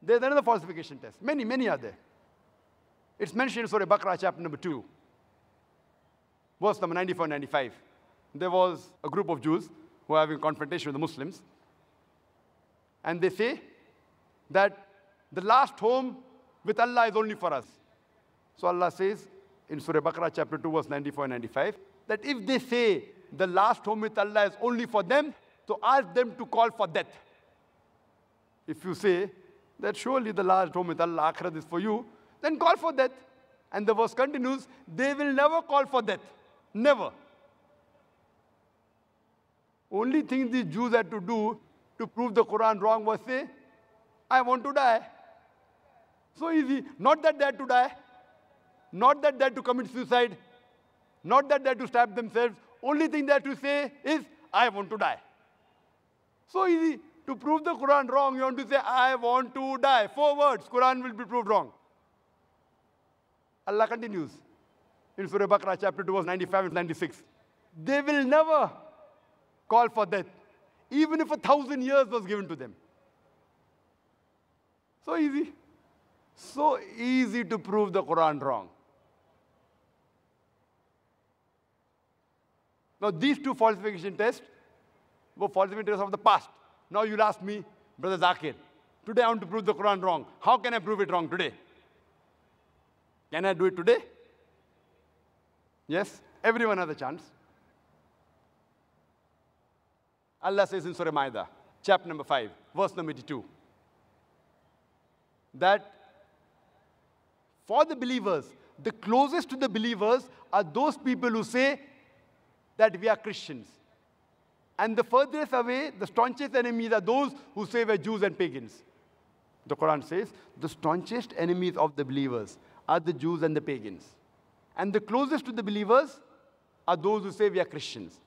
There's another falsification test. Many, many are there. It's mentioned in Surah Baqarah, chapter number 2, verse number 94 and 95. There was a group of Jews who were having confrontation with the Muslims. And they say that the last home with Allah is only for us. So Allah says in Surah Baqarah, chapter 2, verse 94 and 95, that if they say the last home with Allah is only for them, so ask them to call for death. If you say that surely the last home with Allah, Akhirat, is for you, then call for death. And the verse continues, they will never call for death. Never. Only thing these Jews had to do to prove the Quran wrong was say, I want to die. So easy. Not that they had to die. Not that they had to commit suicide. Not that they had to stab themselves. Only thing they had to say is, I want to die. So easy. To prove the Quran wrong, you want to say, I want to die. 4 words, Quran will be proved wrong. Allah continues in Surah Baqarah, chapter 2, verse 95 and 96. They will never call for death, even if 1,000 years was given to them. So easy. So easy to prove the Quran wrong. Now, these 2 falsification tests were falsification tests of the past. Now you'll ask me, Brother Zakir, today I want to prove the Quran wrong. How can I prove it wrong today? Can I do it today? Yes, everyone has a chance. Allah says in Surah Ma'idah, chapter number 5, verse number 82, that for the believers, the closest to the believers are those people who say that we are Christians. And the furthest away, the staunchest enemies are those who say we're Jews and pagans. The Quran says the staunchest enemies of the believers are the Jews and the pagans. And the closest to the believers are those who say we are Christians.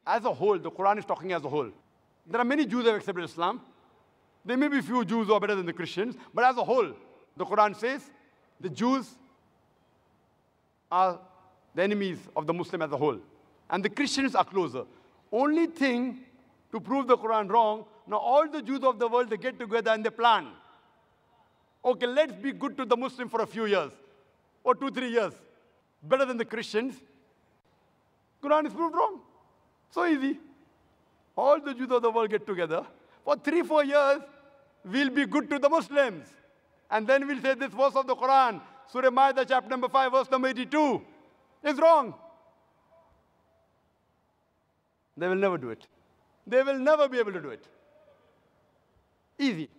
As a whole, the Quran is talking as a whole. There are many Jews who have accepted Islam. There may be few Jews who are better than the Christians, but as a whole, the Quran says the Jews are the enemies of the Muslim as a whole. And the Christians are closer. Only thing to prove the Quran wrong, now all the Jews of the world, they get together and they plan. Okay, let's be good to the Muslim for a few years, or 2-3 years. Better than the Christians. Quran is proved wrong. So easy. All the Jews of the world get together. For 3-4 years, we'll be good to the Muslims. And then we'll say this verse of the Quran, Surah Ma'idah, chapter number 5, verse number 82, is wrong. They will never do it. They will never be able to do it. Easy.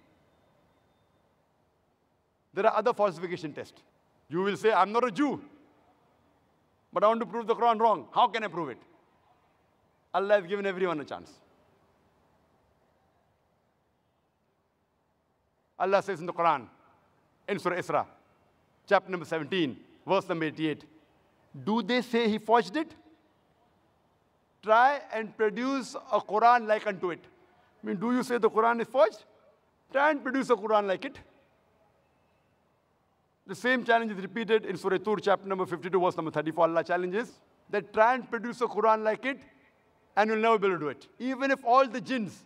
There are other falsification tests. You will say, I'm not a Jew, but I want to prove the Quran wrong. How can I prove it? Allah has given everyone a chance. Allah says in the Quran, in Surah Isra, chapter number 17, verse number 88, do they say he forged it? Try and produce a Quran like unto it. I mean, do you say the Quran is forged? Try and produce a Quran like it. The same challenge is repeated in Surah Tur, chapter number 52, verse number 34. Allah challenges that try and produce a Quran like it, and you'll never be able to do it. Even if all the jinns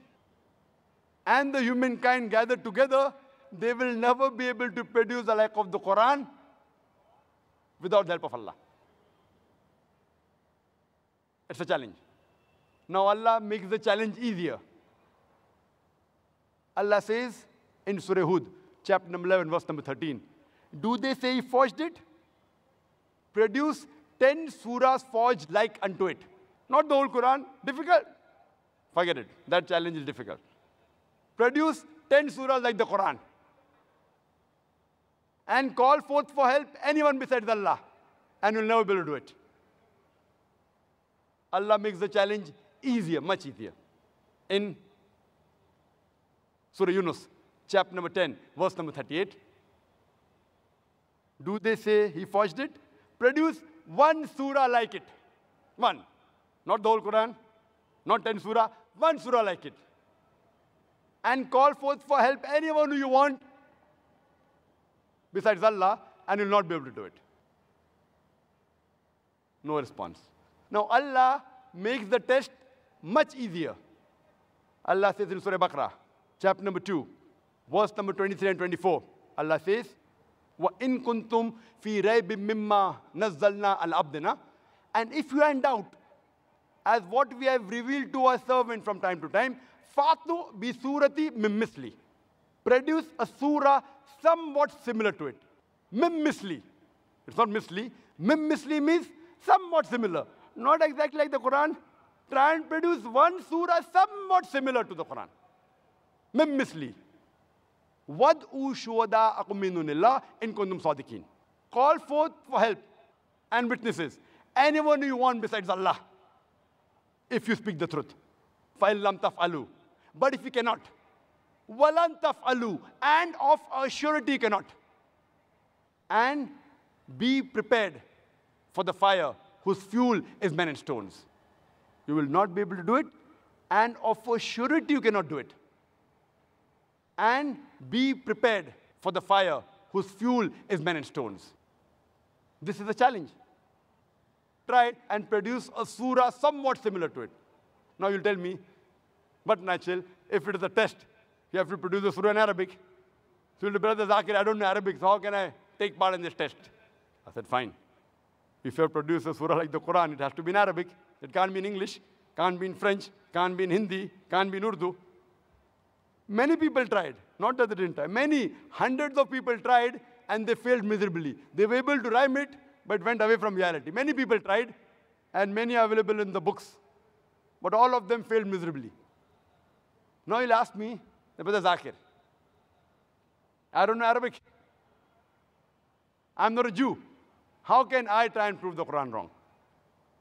and the humankind gather together, they will never be able to produce the like of the Quran without the help of Allah. It's a challenge. Now Allah makes the challenge easier. Allah says in Surah Hud, chapter number 11, verse number 13, do they say he forged it? Produce 10 surahs forged like unto it. Not the whole Quran. Difficult? Forget it. That challenge is difficult. Produce 10 surahs like the Quran. And call forth for help anyone besides Allah. And you'll never be able to do it. Allah makes the challenge easier, much easier. In Surah Yunus, chapter number 10, verse number 38. Do they say he forged it? Produce 1 surah like it. 1. Not the whole Quran, not 10 surah, 1 surah like it. And call forth for help anyone who you want besides Allah, and you'll not be able to do it. No response. Now Allah makes the test much easier. Allah says in Surah Baqarah, chapter number 2, verse number 23 and 24. Allah says, وَإِن كُنْتُمْ فِي رَيْبٍ مِّمَّا نَزَّلْنَا عَلَى عَبْدِنَا. And if you are in doubt, as what we have revealed to our servant from time to time, فَأْتُوا بِسُورَةٍ مِّن مِّثْلِهِ. Produce a surah somewhat similar to it. Mim misli. It's not misli. Mim misli means somewhat similar. Not exactly like the Quran. Try and produce one surah somewhat similar to the Quran. Mim misli. Wad'u shuhada'akum min dunillah in kuntum sadiqin. Call forth for help and witnesses. Anyone you want besides Allah, if you speak the truth. فَإِن لَمْ تَفْعَلُوا. But if you cannot, وَلَن تَفْعَلُوا. And of a surety you cannot. And be prepared for the fire whose fuel is men and stones. You will not be able to do it, and of a surety you cannot do it. And be prepared for the fire whose fuel is men and stones. This is a challenge. Try and produce a surah somewhat similar to it. Now you'll tell me, but Nachal, if it is a test, you have to produce a surah in Arabic. So the brother Zakir, I don't know Arabic, so how can I take part in this test? I said, fine. If you have produced a surah like the Quran, it has to be in Arabic. It can't be in English, can't be in French, can't be in Hindi, can't be in Urdu. Many people tried, not that they didn't try. Many, hundreds of people tried, and they failed miserably. They were able to rhyme it, but went away from reality. Many people tried, and many are available in the books. But all of them failed miserably. Now he'll ask me, Brother Zakir, I don't know Arabic. I'm not a Jew. How can I try and prove the Quran wrong?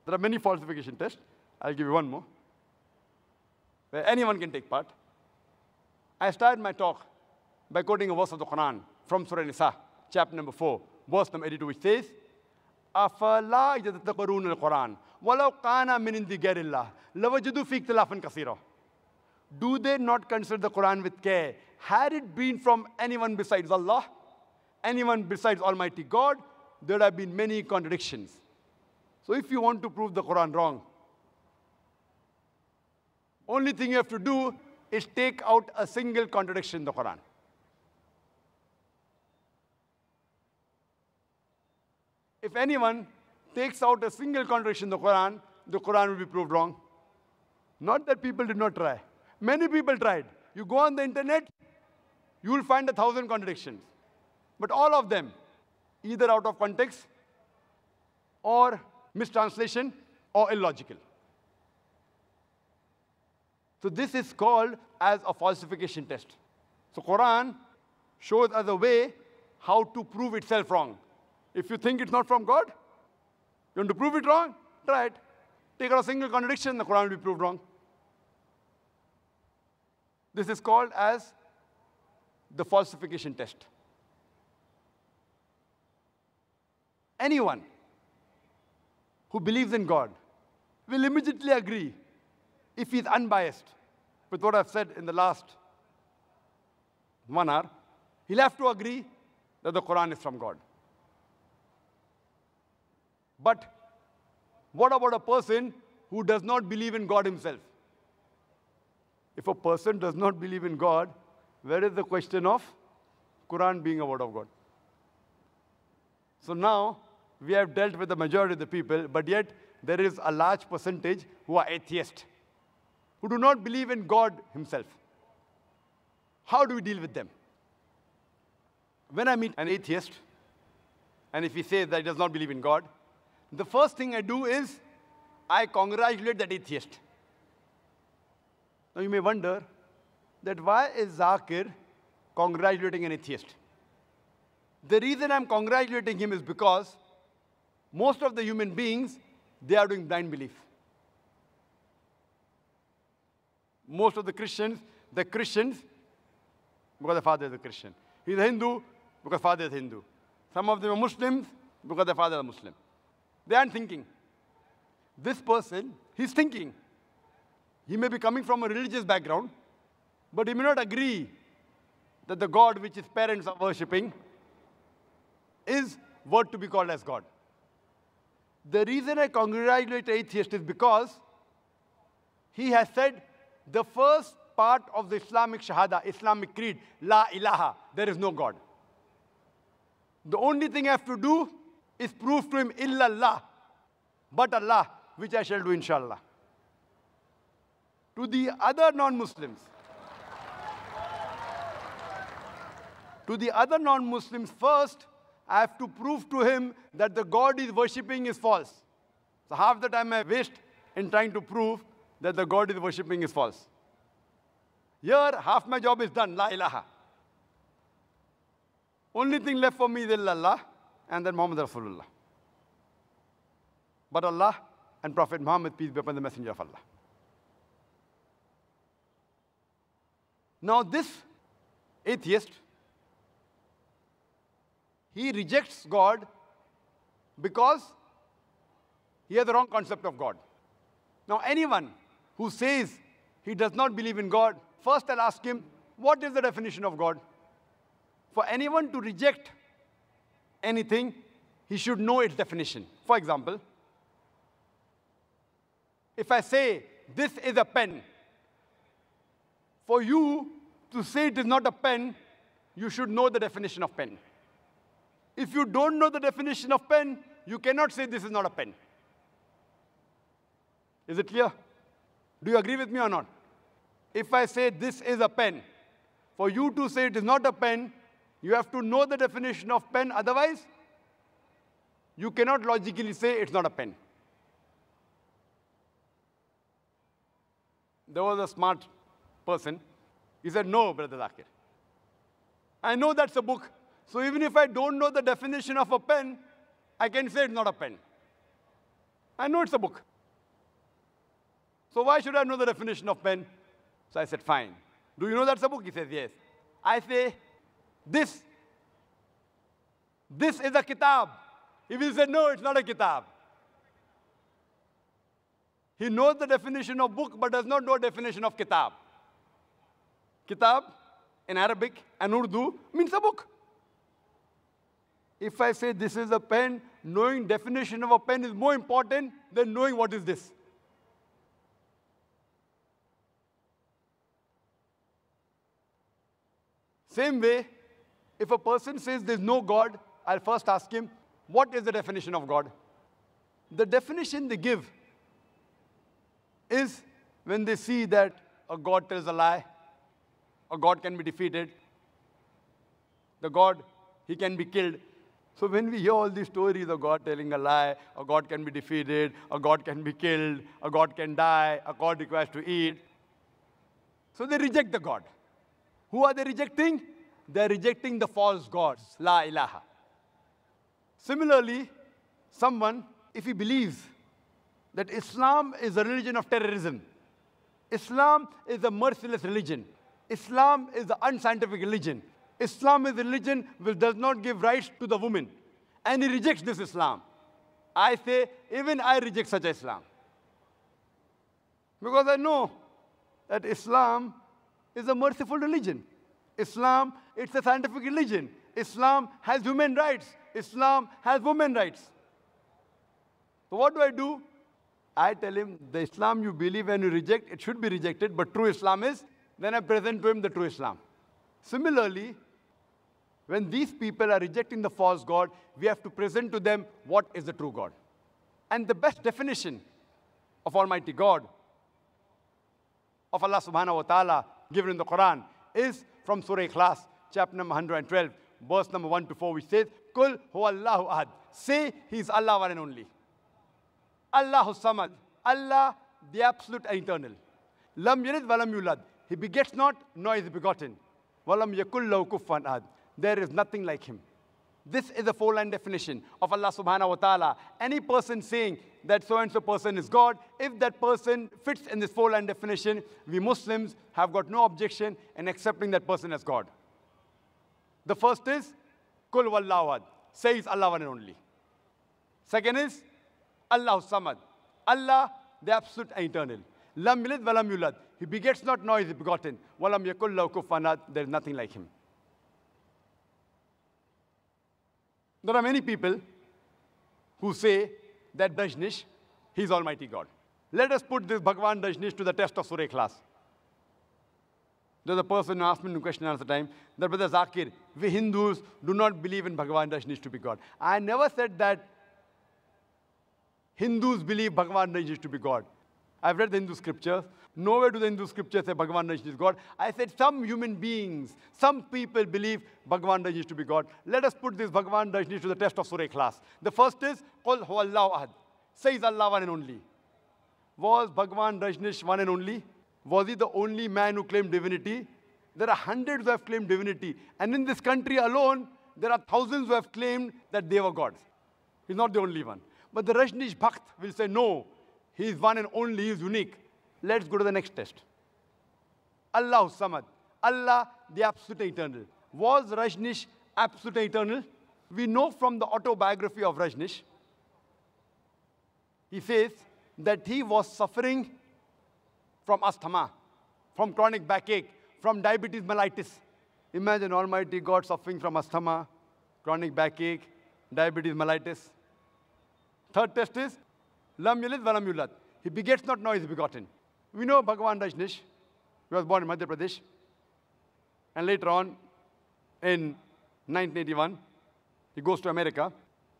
There are many falsification tests. I'll give you one more, where anyone can take part. I started my talk by quoting a verse of the Quran from Surah Nisa, chapter number 4, verse number 82, which says, أَفَلَا يَتَدَبَّرُونَ الْقُرْآنَ وَلَوْ كَانَ مِنْ عِنْدِ غَيْرِ اللَّهِ لَوَجَدُوا فِيهِ اخْتِلَافًا كَثِيرًا. Do they not consider the Quran with care? Had it been from anyone besides Allah, anyone besides Almighty God, there would have been many contradictions. So if you want to prove the Quran wrong, only thing you have to do is take out a single contradiction in the Quran. If anyone takes out a single contradiction in the Quran will be proved wrong. Not that people did not try. Many people tried. You go on the internet, you will find 1,000 contradictions. But all of them, either out of context, or mistranslation, or illogical. So this is called as a falsification test. So Quran shows us a way how to prove itself wrong. If you think it's not from God, you want to prove it wrong, try it. Take out a single contradiction, the Quran will be proved wrong. This is called as the falsification test. Anyone who believes in God will immediately agree, if he is unbiased with what I've said in the last 1 hour, he'll have to agree that the Quran is from God. But what about a person who does not believe in God himself? If a person does not believe in God, where is the question of Quran being a word of God? So now, we have dealt with the majority of the people, but yet there is a large percentage who are atheists, who do not believe in God himself. How do we deal with them? When I meet an atheist, and if he says that he does not believe in God, the first thing I do is I congratulate that atheist. Now you may wonder that why is Zakir congratulating an atheist? The reason I'm congratulating him is because most of the human beings, they are doing blind belief. Most of the Christians, they're Christians because their father is a Christian. He's a Hindu because father is Hindu. Some of them are Muslims because their father is Muslim. They aren't thinking. This person, he's thinking. He may be coming from a religious background, but he may not agree that the God which his parents are worshipping is worth to be called as God. The reason I congratulate the atheist is because he has said the first part of the Islamic Shahada, Islamic creed, La ilaha, there is no God. The only thing I have to do is prove to him, illallah, but Allah, which I shall do inshallah. To the other non-Muslims, first, I have to prove to him that the God he is worshipping is false. So half the time I waste in trying to prove that the God he is worshipping is false. Here, half my job is done, La ilaha. Only thing left for me is illallah, and then Muhammad Rasulullah. But Allah and Prophet Muhammad, peace be upon the Messenger of Allah. Now this atheist, he rejects God because he has the wrong concept of God. Now anyone who says he does not believe in God, first I'll ask him, what is the definition of God? For anyone to reject anything, he should know its definition. For example, if I say, this is a pen, for you to say it is not a pen, you should know the definition of pen. If you don't know the definition of pen, you cannot say this is not a pen. Is it clear? Do you agree with me or not? If I say this is a pen, for you to say it is not a pen, you have to know the definition of pen. Otherwise, you cannot logically say it's not a pen. There was a smart person. He said, no, Brother Zakir. I know that's a book. So even if I don't know the definition of a pen, I can say it's not a pen. I know it's a book. So why should I know the definition of pen? So I said, fine. Do you know that's a book? He says, yes. I say, this is a kitab. He will say, no, it's not a kitab. He knows the definition of book, but does not know the definition of kitab. Kitab, in Arabic and Urdu, means a book. If I say this is a pen, knowing definition of a pen is more important than knowing what is this. Same way, if a person says there's no God, I'll first ask him, what is the definition of God? The definition they give is when they see that a God tells a lie, a God can be defeated, the God, he can be killed. So when we hear all these stories of God telling a lie, a God can be defeated, a God can be killed, a God can die, a God requires to eat, so they reject the God. Who are they rejecting? They're rejecting the false gods, La ilaha. Similarly, someone, if he believes that Islam is a religion of terrorism, Islam is a merciless religion, Islam is an unscientific religion, Islam is a religion which does not give rights to the woman, and he rejects this Islam. I say, even I reject such Islam. Because I know that Islam is a merciful religion. Islam, it's a scientific religion. Islam has human rights. Islam has women rights. So what do? I tell him, the Islam you believe and you reject, it should be rejected, but true Islam is, then I present to him the true Islam. Similarly, when these people are rejecting the false God, we have to present to them what is the true God. And the best definition of Almighty God, of Allah subhanahu wa ta'ala, given in the Quran, is from Surah Ikhlas, chapter number 112, verse number 1 to 4, which says, Kul huwa Allahu ahad. Say, He is Allah one and only. Allahu samad. Allah, the absolute and eternal. Lam yalid walam yulad. He begets not, nor is he begotten. Walam yakul lahu kufuwan ahad. There is nothing like him. This is a four-line definition of Allah subhanahu wa ta'ala. Any person saying that so-and-so person is God, if that person fits in this four-line definition, we Muslims have got no objection in accepting that person as God. The first is, Kul wallahu ahad. Says Allah one and only. Second is, Allahu samad. Allah, the absolute and eternal. Lam yalid walam yulad. He begets not, nor is he begotten. Walam yakul lahu kufuwan ahad. There is nothing like him. There are many people who say that Dajnish, he is Almighty God. Let us put this Bhagwan Dajnish to the test of Surah Ikhlas. There's a person who asked me a question at the time, that Brother Zakir, we Hindus do not believe in Bhagavan Rajneesh to be God. I never said that Hindus believe Bhagavan Rajneesh to be God. I've read the Hindu scriptures. Nowhere do the Hindu scriptures say Bhagavan Rajneesh is God. I said some human beings, some people believe Bhagavan Rajneesh to be God. Let us put this Bhagavan Rajneesh to the test of Surah Ikhlas. The first is, Qul huwallahu ahad. Says Allah one and only. Was Bhagavan Rajneesh one and only? Was he the only man who claimed divinity? There are hundreds who have claimed divinity. And in this country alone, there are thousands who have claimed that they were gods. He's not the only one. But the Rajneesh Bhakt will say, no, he is one and only, he is unique. Let's go to the next test. Allahu Samad. Allah, the absolute eternal. Was Rajneesh absolute eternal? We know from the autobiography of Rajneesh, he says that he was suffering from asthma, from chronic backache, from diabetes mellitus. Imagine Almighty God suffering from asthma, chronic backache, diabetes mellitus. Third test is, Lam yalid wa lam yulad. He begets not, nor is begotten. We know Bhagavan Rajneesh. He was born in Madhya Pradesh. And later on, in 1981, he goes to America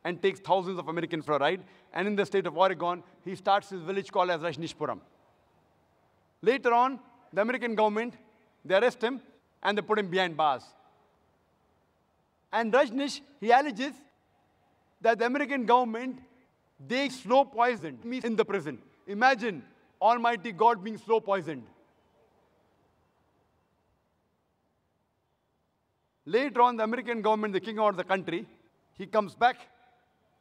and takes thousands of Americans for a ride. And in the state of Oregon, he starts his village called as Rajneeshpuram. Later on, the American government, they arrest him and they put him behind bars. And Rajneesh, he alleges that the American government, they slow poisoned me in the prison. Imagine Almighty God being slow poisoned. Later on, the American government, they kick him out of the country. He comes back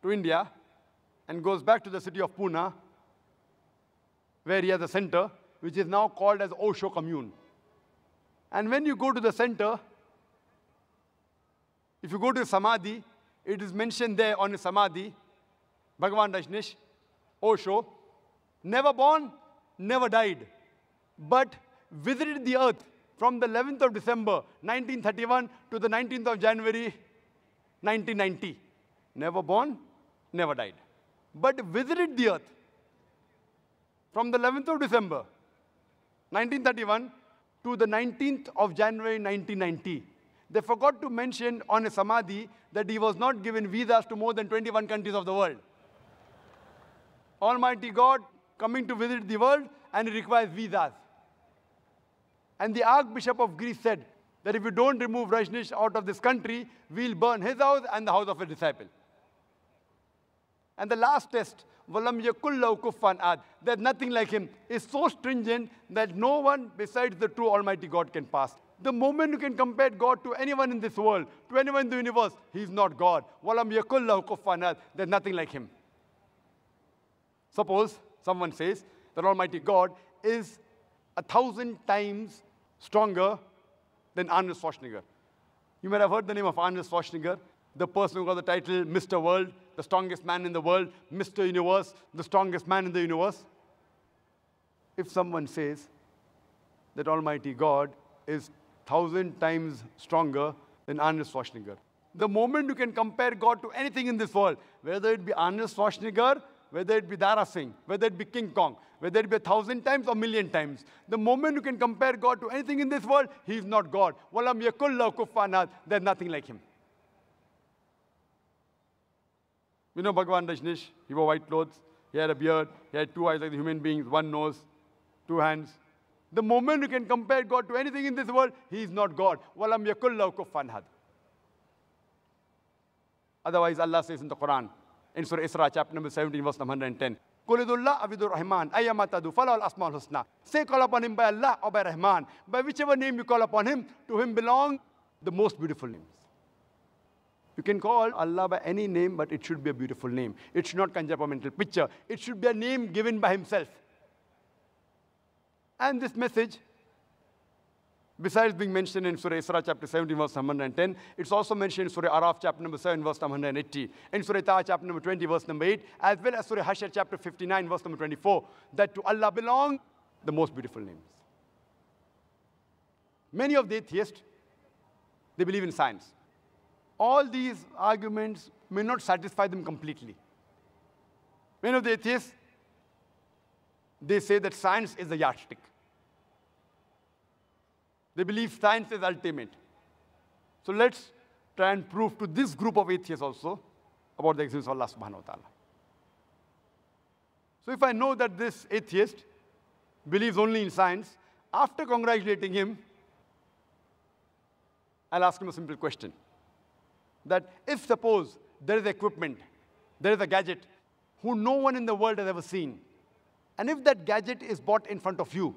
to India and goes back to the city of Pune, where he has a center, which is now called as Osho Commune. And when you go to the center, if you go to Samadhi, it is mentioned there on his Samadhi, Bhagavan Rajneesh, Osho, never born, never died, but visited the earth from the 11th of December, 1931 to the 19th of January, 1990. Never born, never died, but visited the earth from the 11th of December, 1931 to the 19th of January 1990. They forgot to mention on his Samadhi that he was not given visas to more than 21 countries of the world. Almighty God coming to visit the world and he requires visas. And the Archbishop of Greece said that if you don't remove Rajneesh out of this country, we'll burn his house and the house of a disciple. And the last test, Walam yakullahu kuffan ad, there's nothing like him, is so stringent that no one besides the true Almighty God can pass. The moment you can compare God to anyone in this world, to anyone in the universe, he's not God. Walam yakullahu kuffan ad, there's nothing like him. Suppose someone says that Almighty God is 1,000 times stronger than Arnold Schwarzenegger. You might have heard the name of Arnold Schwarzenegger, the person who got the title Mr. World, the strongest man in the world, Mr. Universe, the strongest man in the universe. If someone says that Almighty God is 1,000 times stronger than Arnold Schwarzenegger, the moment you can compare God to anything in this world, whether it be Arnold Schwarzenegger, whether it be Dara Singh, whether it be King Kong, whether it be 1,000 times or 1,000,000 times, the moment you can compare God to anything in this world, he is not God. Walam yakullahu kuffan ahad, there's nothing like him. You know Bhagavan Rajneesh, he wore white clothes, he had a beard, he had 2 eyes like the human beings, 1 nose, 2 hands. The moment you can compare God to anything in this world, he is not God. Walam yakullahu kuffan ahad. Otherwise, Allah says in the Quran, in Surah Isra, chapter number 17, verse number 110, Qulidullah abidur rahman, ayyamatadu falal asmaul husna. Say call upon him by Allah or by Rahman. By whichever name you call upon him, to him belong the most beautiful names. You can call Allah by any name, but it should be a beautiful name. It should not conjure up a mental picture. It should be a name given by himself. And this message, besides being mentioned in Surah Isra, chapter 17, verse 110, it's also mentioned in Surah Araf, chapter number 7, verse 180, in Surah Taha, chapter number 20, verse number 8, as well as Surah Hashr, chapter 59, verse number 24, that to Allah belong the most beautiful names. Many of the atheists, they believe in science. All these arguments may not satisfy them completely. Many of the atheists, they say that science is a yardstick. They believe science is ultimate. So let's try and prove to this group of atheists also about the existence of Allah subhanahu wa ta'ala. So if I know that this atheist believes only in science, after congratulating him, I'll ask him a simple question. That if suppose there is equipment, there is a gadget who no one in the world has ever seen, and if that gadget is bought in front of you,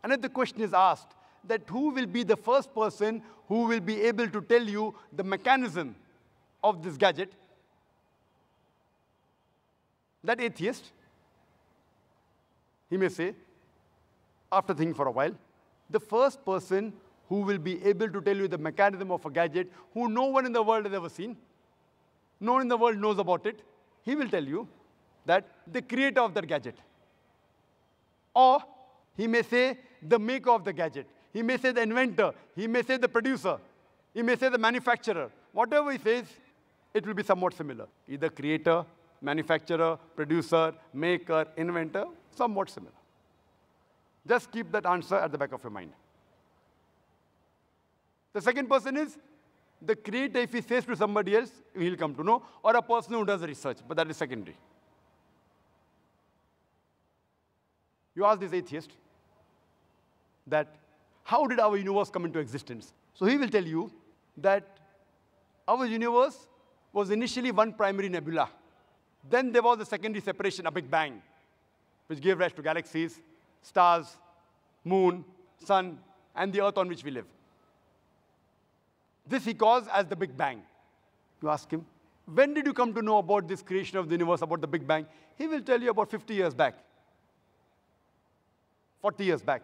and if the question is asked that who will be the first person who will be able to tell you the mechanism of this gadget, that atheist, he may say, after thinking for a while, the first person who will be able to tell you the mechanism of a gadget who no one in the world has ever seen, no one in the world knows about it, he will tell you that the creator of that gadget. Or he may say the maker of the gadget. He may say the inventor. He may say the producer. He may say the manufacturer. Whatever he says, it will be somewhat similar. Either creator, manufacturer, producer, maker, inventor, somewhat similar. Just keep that answer at the back of your mind. The second person is the creator. If he says to somebody else, he'll come to know, or a person who does research, but that is secondary. You ask this atheist that how did our universe come into existence? So he will tell you that our universe was initially one primary nebula. Then there was a secondary separation, a Big Bang, which gave rise to galaxies, stars, moon, sun, and the earth on which we live. This he calls as the Big Bang. You ask him, when did you come to know about this creation of the universe, about the Big Bang? He will tell you about 50 years back, 40 years back.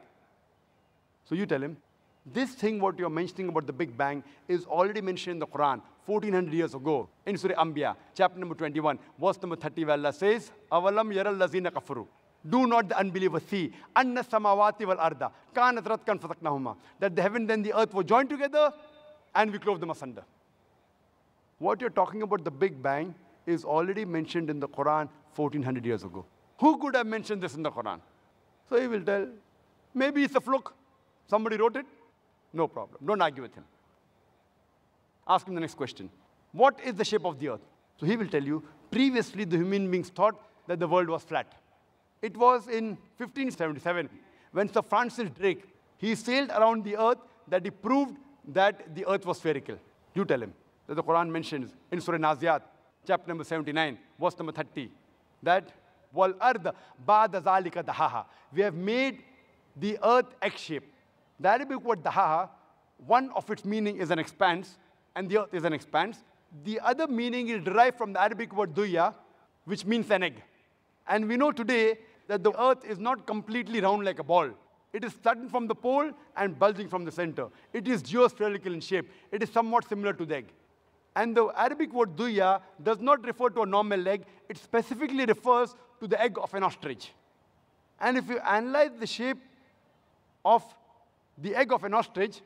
So you tell him, this thing what you're mentioning about the Big Bang is already mentioned in the Quran 1400 years ago in Surah Anbiya, chapter number 21, verse number 30, where Allah says, أَوَلَمْ يَرَ الَّذِينَ كَفَرُوا. Do not the unbelievers see أَنَّ السَّمَاوَاتِ وَالْأَرْضَ كَانَتْ رَتْقًا فَسَقْنَاهُمَا, that the heaven and the earth were joined together and we clove them asunder. What you're talking about, the Big Bang, is already mentioned in the Quran 1400 years ago. Who could have mentioned this in the Quran? So he will tell, maybe it's a fluke. Somebody wrote it. No problem. Don't argue with him. Ask him the next question. What is the shape of the earth? So he will tell you, previously the human beings thought that the world was flat. It was in 1577 when Sir Francis Drake, he sailed around the earth that he proved that the earth was spherical. You tell him that the Quran mentions in Surah Naziat, chapter number 79, verse number 30, that وَالْأَرْضَ بَعْدَ ذَلِكَ دَحَاهَا. We have made the earth egg-shaped. The Arabic word dahaha, one of its meaning is an expanse, and the earth is an expanse. The other meaning is derived from the Arabic word duya, which means an egg. And we know today that the earth is not completely round like a ball. It is flattened from the pole and bulging from the center. It is geospherical in shape. It is somewhat similar to the egg. And the Arabic word duya does not refer to a normal egg. It specifically refers to the egg of an ostrich. And if you analyze the shape of the egg of an ostrich,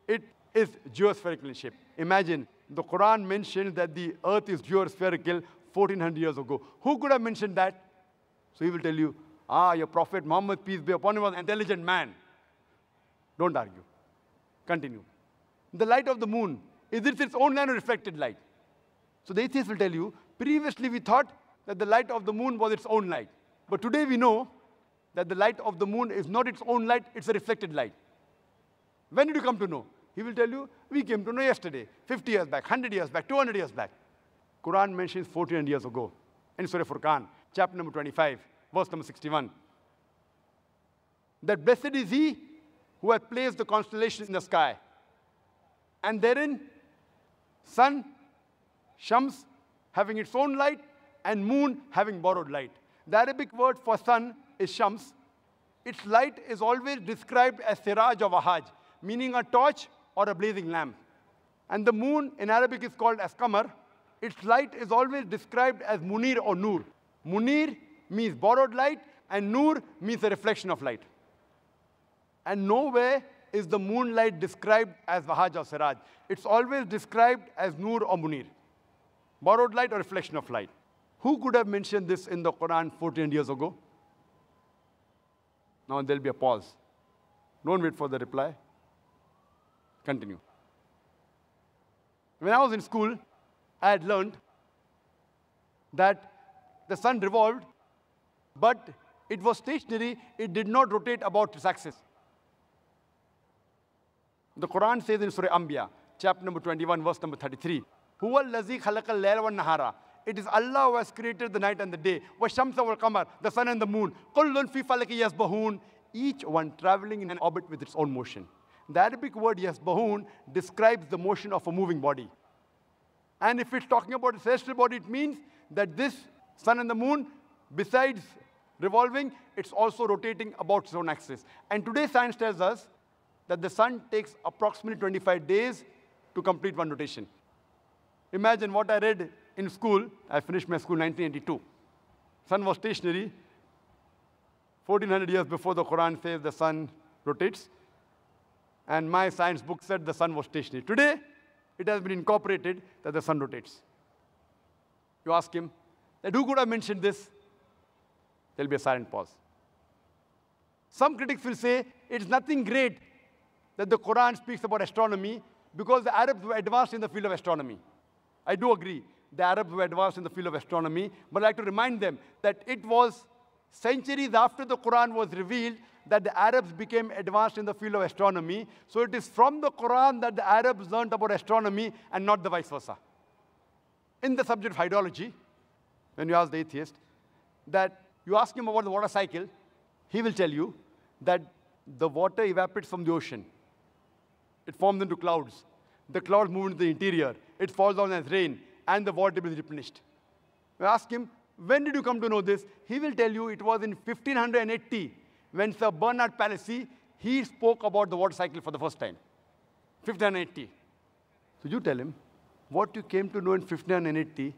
it is geospherical in shape. Imagine, the Quran mentioned that the earth is geospherical 1400 years ago. Who could have mentioned that? So he will tell you, your Prophet Muhammad, peace be upon him, was an intelligent man. Don't argue. Continue. The light of the moon, is it its own light or reflected light? So the atheist will tell you, previously we thought that the light of the moon was its own light. But today we know that the light of the moon is not its own light, it's a reflected light. When did you come to know? He will tell you, we came to know yesterday, 50 years back, 100 years back, 200 years back. Quran mentions 1400 years ago in Surah Furqan, chapter number 25, verse number 61. That blessed is he who hath placed the constellations in the sky, and therein sun, Shams, having its own light, and moon having borrowed light. The Arabic word for sun is Shams. Its light is always described as Siraj or Wahaj, meaning a torch or a blazing lamp. And the moon in Arabic is called as Qamar. Its light is always described as Munir or Nur. Munir means borrowed light, and Nur means a reflection of light. And nowhere is the moonlight described as Wahaj or Siraj. It's always described as Nur or Munir. Borrowed light or reflection of light. Who could have mentioned this in the Quran 14 years ago? Now there'll be a pause. Don't wait for the reply. Continue. When I was in school, I had learned that the sun revolved, but it was stationary. It did not rotate about its axis. The Quran says in Surah Anbiya, chapter number 21, verse number 33, Huwa allazi khalaqa al-layla wan-nahara. It is Allah who has created the night and the day. Wa-shamsa wal-qamar, the sun and the moon. Kullun fi falaki yasbahun. Each one traveling in an orbit with its own motion. The Arabic word yasbahun describes the motion of a moving body. And if it's talking about a celestial body, it means that this sun and the moon, besides revolving, it's also rotating about its own axis. And today science tells us that the sun takes approximately 25 days to complete one rotation. Imagine what I read in school. I finished my school in 1982. Sun was stationary. 1400 years before the Quran says the sun rotates. And my science book said the sun was stationary. Today, it has been incorporated that the sun rotates. You ask him, that who could have mentioned this? There'll be a silent pause. Some critics will say it's nothing great that the Quran speaks about astronomy because the Arabs were advanced in the field of astronomy. I do agree, the Arabs were advanced in the field of astronomy, but I'd like to remind them that it was centuries after the Quran was revealed that the Arabs became advanced in the field of astronomy. So it is from the Quran that the Arabs learned about astronomy and not the vice versa. In the subject of hydrology, when you ask the atheist, that you ask him about the water cycle, he will tell you that the water evaporates from the ocean. It forms into clouds. The clouds move into the interior. It falls down as rain, and the water table is replenished. You ask him, when did you come to know this? He will tell you it was in 1580 when Sir Bernard Palissy, he spoke about the water cycle for the first time. 1580. So you tell him what you came to know in 1580,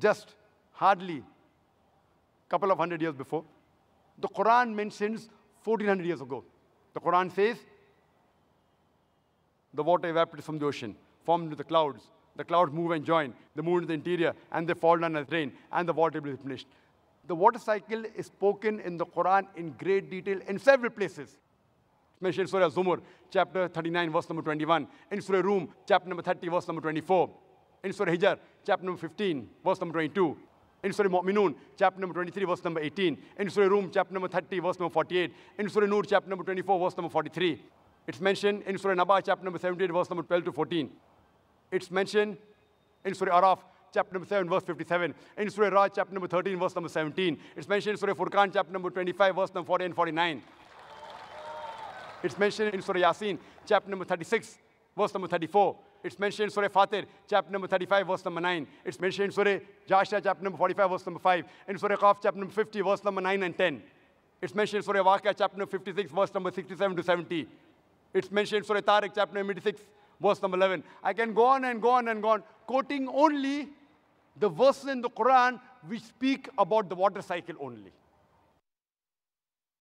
just hardly a couple of hundred years before. The Quran mentions 1400 years ago. The Quran says the water evaporates from the ocean, formed into the clouds. The clouds move and join. They move into the interior, and they fall down as rain, and the water table is replenished. The water cycle is spoken in the Quran in great detail in several places. It's mentioned in Surah Zumar, chapter 39, verse number 21. In Surah Rum, chapter number 30, verse number 24. In Surah Hijr, chapter number 15, verse number 22. In Surah Mu'minun, chapter number 23, verse number 18. In Surah Rum, chapter number 30, verse number 48. In Surah Nur, chapter number 24, verse number 43. It's mentioned in Surah Naba, chapter number 78, verse number 12 to 14. It's mentioned in Surah Araf, chapter number 7, verse 57. In Surah Raj, chapter number 13, verse number 17. It's mentioned in Surah Furqan, chapter number 25, verse number 40 and 49. It's mentioned in Surah Yasin, chapter number 36, verse number 34. It's mentioned in Surah Fatir, chapter number 35, verse number 9. It's mentioned in Surah Jasha, chapter number 45, verse number 5. In Surah Qaf, chapter number 50, verse number 9 and 10. It's mentioned in Surah Waqia, chapter number 56, verse number 67 to 70. It's mentioned in Surah Tariq, chapter number 86, verse number 11. I can go on and go on and go on, quoting only the verses in the Quran which speak about the water cycle only.